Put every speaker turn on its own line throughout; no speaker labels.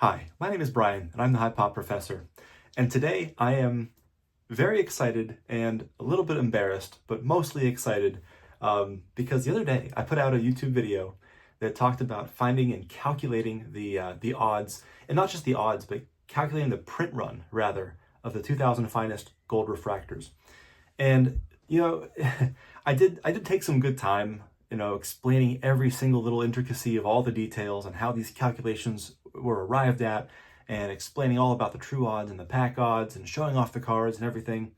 Hi, my name is Brian, and I'm the High Pop Professor. And today I am very excited and a little bit embarrassed, but mostly excited because the other day I put out a YouTube video that talked about finding and calculating the odds, and not just the odds, but calculating the print run, rather, of the 2000 finest gold refractors. And, I did take some good time, explaining every single little intricacy of all the details and how these calculations were arrived at, and explaining all about the true odds and the pack odds and showing off the cards and everything.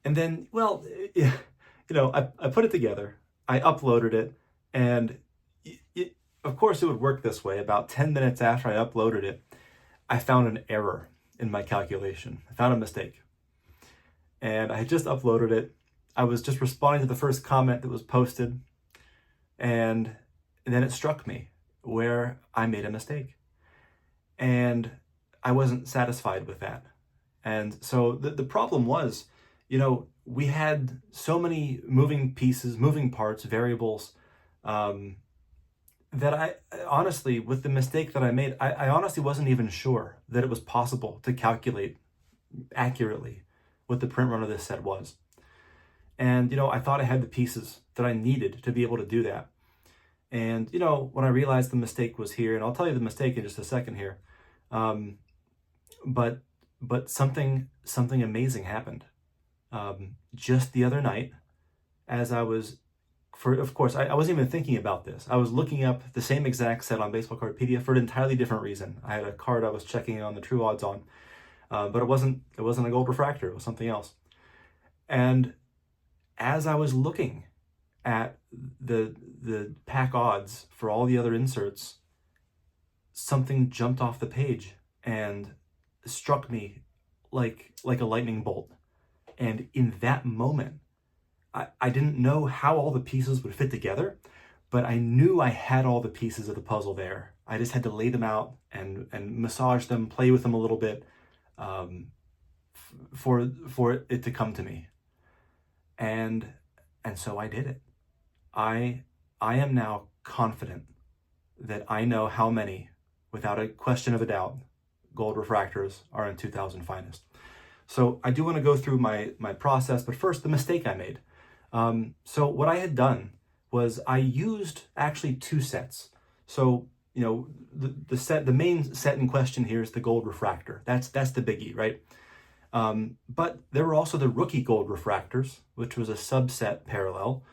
And then, I put it together, I uploaded it, and of course it would work this way. About 10 minutes after I uploaded it, I found an error in my calculation. I found a mistake. And I had just uploaded it. I was just responding to the first comment that was posted, and then it struck me where I made a mistake. And I wasn't satisfied with that. And so the problem was, we had so many moving pieces, moving parts, variables, that I honestly, with the mistake that I made, I honestly wasn't even sure that it was possible to calculate accurately what the print run of this set was. And, I thought I had the pieces that I needed to be able to do that. And, when I realized the mistake was here, and I'll tell you the mistake in just a second here, but something amazing happened. Just the other night, as I was, of course, I wasn't even thinking about this. I was looking up the same exact set on Baseball Cardpedia for an entirely different reason. I had a card I was checking on the true odds on, but it wasn't a gold refractor. It was something else. And as I was looking at the pack odds for all the other inserts, something jumped off the page and struck me like a lightning bolt. And in that moment, I didn't know how all the pieces would fit together, but I knew I had all the pieces of the puzzle there. I just had to lay them out and massage them, play with them a little bit, for it to come to me. And so I did it. I am now confident that I know how many, without a question of a doubt, gold refractors are in 2000 finest. So I do want to go through my process, but first, the mistake I made. So what I had done was I used actually two sets. So, the main set in question here is the gold refractor. That's the biggie, right? But there were also the rookie gold refractors, which was a subset parallel.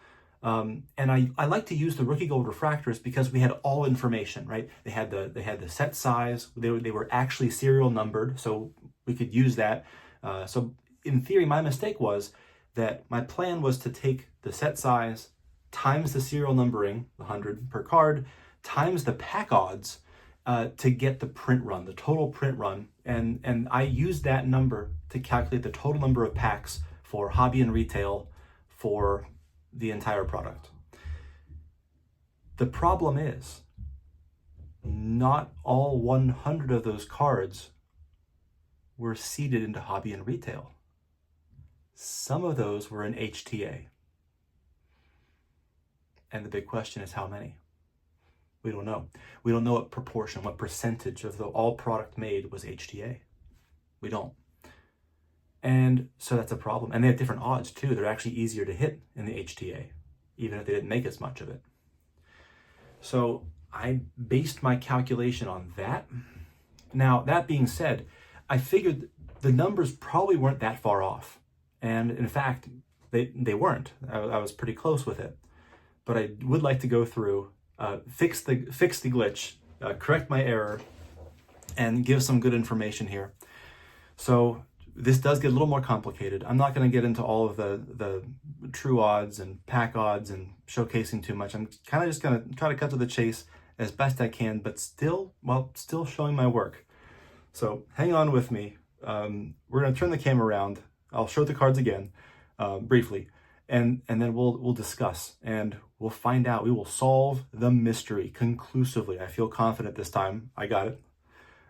And I like to use the rookie gold refractors because we had all information, right? They had the set size. They were actually serial numbered, so we could use that. So in theory, my mistake was that my plan was to take the set size times the serial numbering, 100 per card, times the pack odds, to get the print run, the total print run. And I used that number to calculate the total number of packs for hobby and retail for the entire product. The problem is, not all 100 of those cards were seeded into hobby and retail. Some of those were in HTA. And the big question is how many? We don't know. We don't know what proportion, what percentage of the all product made was HTA. We don't. And so that's a problem. And they have different odds too. They're actually easier to hit in the HTA, even if they didn't make as much of it. So I based my calculation on that. Now, that being said, I figured the numbers probably weren't that far off. And in fact, they weren't. I was pretty close with it. But I would like to go through, fix the glitch, correct my error, and give some good information here. So this does get a little more complicated. I'm not going to get into all of the true odds and pack odds and showcasing too much. I'm kind of just going to try to cut to the chase as best I can, but still showing my work. So hang on with me. We're going to turn the camera around. I'll show the cards again, briefly, and then we'll discuss, and we'll find out. We will solve the mystery conclusively. I feel confident this time. I got it.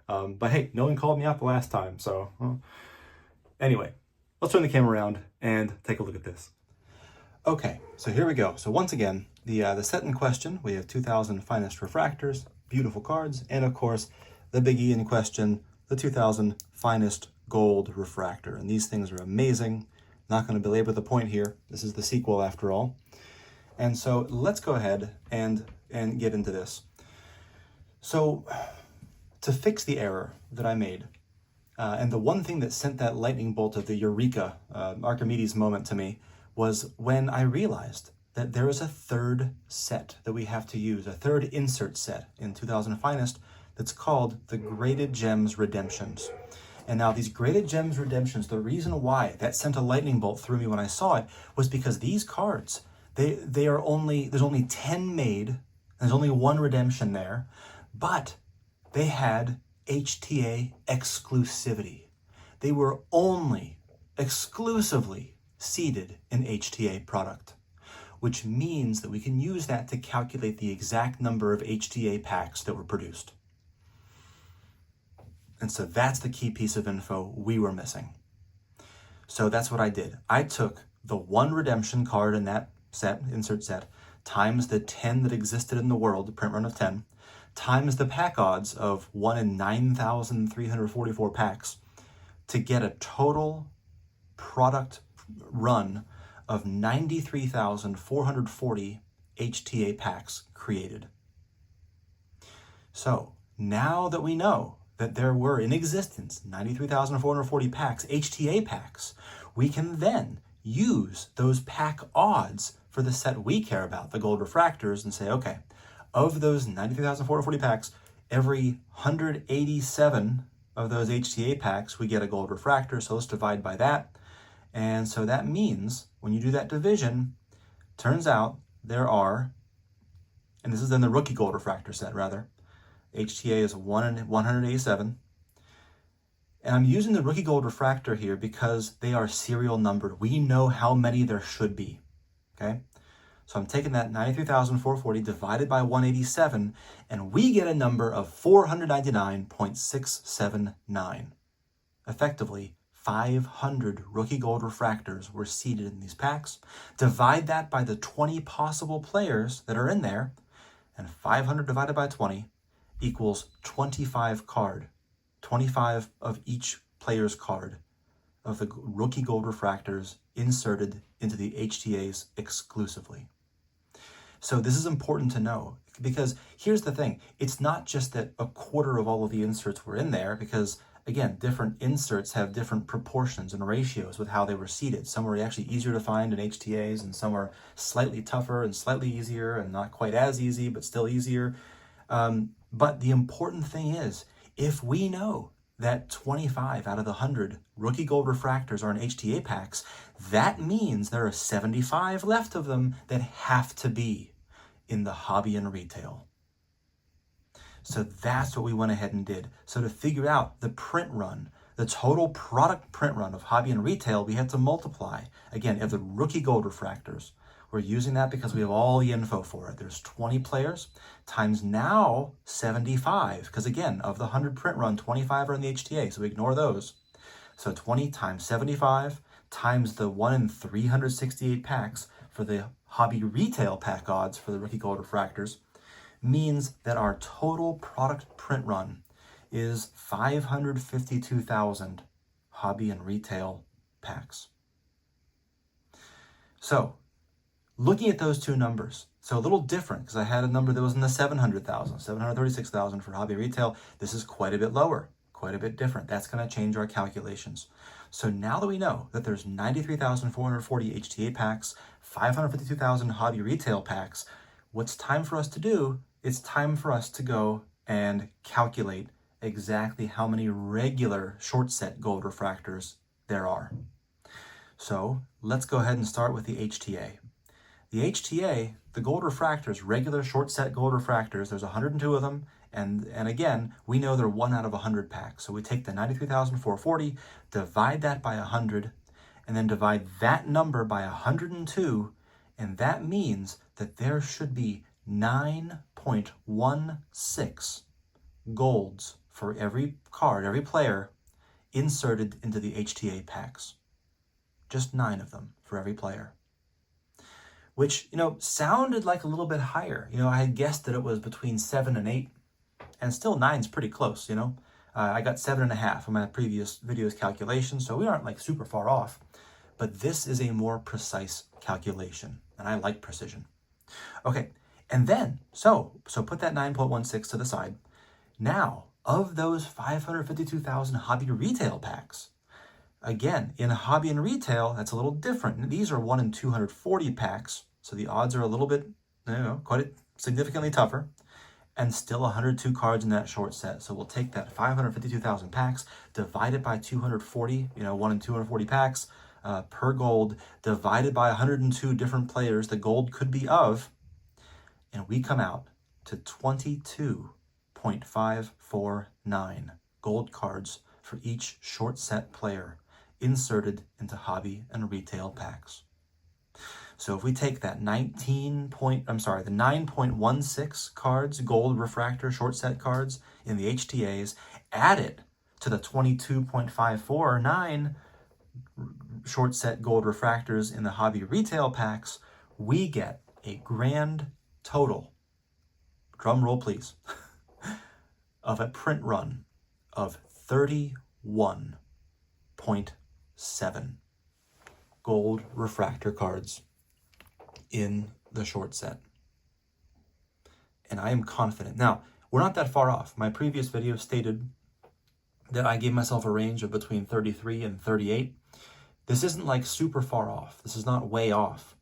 But hey, no one called me out the last time, so anyway, let's turn the camera around and take a look at this. Okay, so here we go. So once again, the set in question, we have 2000 finest refractors, beautiful cards, and of course, the biggie in question, the 2000 finest gold refractor. And these things are amazing. Not going to belabor the point here. This is the sequel after all. And so let's go ahead and get into this. So to fix the error that I made, and the one thing that sent that lightning bolt of the Eureka, Archimedes moment to me, was when I realized that there is a third set that we have to use, a third insert set in 2000 Finest that's called the Graded Gems Redemptions. And now these Graded Gems Redemptions, the reason why that sent a lightning bolt through me when I saw it was because these cards, there's only 10 made, there's only one redemption there, but they had HTA exclusivity. They were only exclusively seeded in HTA product, which means that we can use that to calculate the exact number of HTA packs that were produced. And so that's the key piece of info we were missing. So that's what I did. I took the one redemption card in that set, insert set, times the 10 that existed in the world, the print run of 10, times the pack odds of 1 in 9,344 packs to get a total product run of 93,440 HTA packs created. So now that we know that there were in existence 93,440 packs, HTA packs, we can then use those pack odds for the set we care about, the gold refractors, and say, okay, of those 93,440 packs, every 187 of those HTA packs, we get a gold refractor, so let's divide by that. And so that means when you do that division, turns out there are, and this is in the rookie gold refractor set rather, HTA is 1 in 187. And I'm using the rookie gold refractor here because they are serial numbered. We know how many there should be, okay? So I'm taking that 93,440 divided by 187, and we get a number of 499.679. Effectively, 500 rookie gold refractors were seeded in these packs. Divide that by the 20 possible players that are in there, and 500 divided by 20 equals 25 card. 25 of each player's card of the rookie gold refractors inserted into the HTAs exclusively. So this is important to know because here's the thing. It's not just that a quarter of all of the inserts were in there because, again, different inserts have different proportions and ratios with how they were seeded. Some were actually easier to find in HTAs and some were slightly tougher and slightly easier and not quite as easy, but still easier. But the important thing is, if we know that 25 out of the 100 rookie gold refractors are in HTA packs, that means there are 75 left of them that have to be in the hobby and retail. So that's what we went ahead and did. So to figure out the print run, the total product print run of hobby and retail, we had to multiply. Again, of the rookie gold refractors, we're using that because we have all the info for it. There's 20 players times now 75, because again, of the 100 print run, 25 are in the HTA, so we ignore those. So 20 times 75 times the 1 in 368 packs for the hobby retail pack odds for the rookie gold refractors means that our total product print run is 552,000 hobby and retail packs. So looking at those two numbers, so a little different because I had a number that was in the 700,000, 736,000 for hobby retail. This is quite a bit lower, quite a bit different. That's going to change our calculations. So now that we know that there's 93,440 HTA packs, 552,000 hobby retail packs, what's time for us to do? It's time for us to go and calculate exactly how many regular short set gold refractors there are. So let's go ahead and start with the HTA. The HTA, the gold refractors, regular short set gold refractors, there's 102 of them, and again, we know they're 1 out of 100 packs. So we take the 93,440, divide that by 100, and then divide that number by 102, and that means that there should be 9.16 golds for every card, every player, inserted into the HTA packs. Just 9 of them for every player. Which, sounded like a little bit higher. I had guessed that it was between 7 and 8. And still 9's pretty close, you know? I got 7.5 on my previous video's calculation, so we aren't like super far off. But this is a more precise calculation, and I like precision. Okay, and then, so put that 9.16 to the side. Now, of those 552,000 hobby retail packs, again, in hobby and retail, that's a little different. These are 1 in 240 packs, so the odds are a little bit, quite significantly tougher, and still 102 cards in that short set. So we'll take that 552,000 packs, divide it by 240, 1 in 240 packs per gold, divided by 102 different players the gold could be of, and we come out to 22.549 gold cards for each short set player inserted into hobby and retail packs. So if we take that the 9.16 cards, gold refractor short set cards in the HTAs, add it to the 22.549 short set gold refractors in the hobby retail packs, we get a grand total, drum roll please, of a print run of 31.7 gold refractor cards in the short set. And I am confident. Now, we're not that far off. My previous video stated that I gave myself a range of between 33 and 38. This isn't like super far off. This is not way off.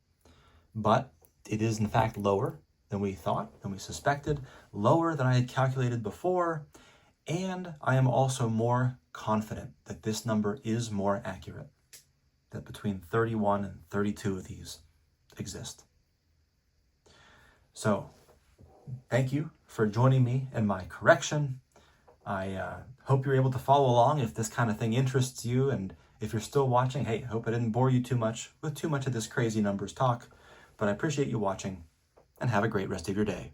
But it is in fact lower than we thought, than we suspected, lower than I had calculated before, and I am also more confident that this number is more accurate, that between 31 and 32 of these exist. So, thank you for joining me in my correction. I hope you're able to follow along if this kind of thing interests you, and if you're still watching, hey, I hope I didn't bore you too much with too much of this crazy numbers talk, but I appreciate you watching, and have a great rest of your day.